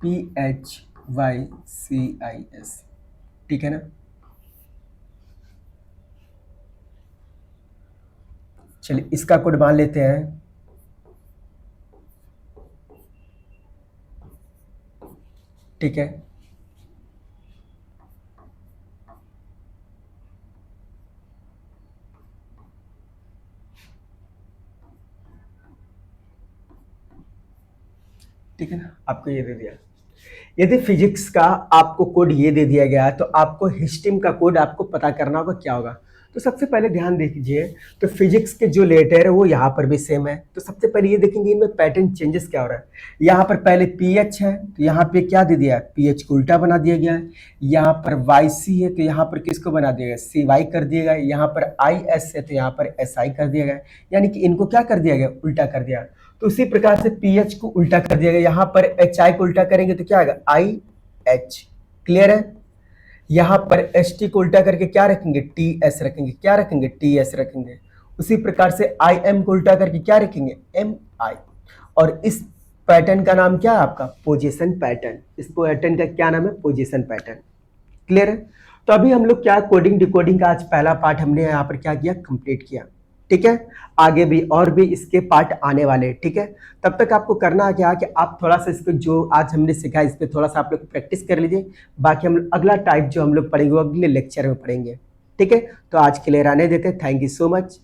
PHYCIS, ठीक है ना। चलिए इसका कोड मान लेते हैं ठीक है। ठीक है ना, आपको ये दे दिया। यदि फिजिक्स का आपको कोड ये दे दिया गया है, तो आपको हिस्ट्री का कोड आपको पता करना होगा क्या होगा। तो सबसे पहले ध्यान दीजिए, तो फिजिक्स के जो लेटर है वो यहाँ पर भी सेम है। तो सबसे पहले ये देखेंगे इनमें पैटर्न चेंजेस क्या हो रहा है। यहाँ पर पहले PH है, तो यहाँ पे क्या दे दिया है, PH को उल्टा बना दिया गया है। यहाँ पर YC है, तो यहाँ पर किसको बना दिया गया, CY कर दिया गया। यहाँ पर IS है, तो यहाँ पर SI कर दिया गया, यानी कि इनको क्या कर दिया गया, उल्टा कर दिया। तो उसी प्रकार से PH को उल्टा कर दिया गया। यहाँ पर HI को उल्टा करेंगे तो क्या आएगा, IH। क्लियर है। यहाँ पर ST को उल्टा करके क्या रखेंगे, TS रखेंगे। क्या रखेंगे, TS रखेंगे। उसी प्रकार से IM को उल्टा करके क्या रखेंगे, MI। और इस पैटर्न का नाम क्या है आपका, पोजीशन पैटर्न। इस पैटर्न का क्या नाम है, पोजीशन पैटर्न। क्लियर है। तो अभी हम लोग क्या कोडिंग डिकोडिंग का आज पहला पार्ट हमने यहाँ पर क्या किया, कंप्लीट किया, ठीक है। आगे भी और भी इसके पार्ट आने वाले हैं, ठीक है। तब तक आपको करना है क्या कि आप थोड़ा सा इसको जो आज हमने सीखा इस पे थोड़ा सा आप लोग प्रैक्टिस कर लीजिए। बाकी हम अगला टाइप जो हम लोग पढ़ेंगे वो अगले लेक्चर में पढ़ेंगे, ठीक है। तो आज के लिए रहने देते हैं। Thank you so much.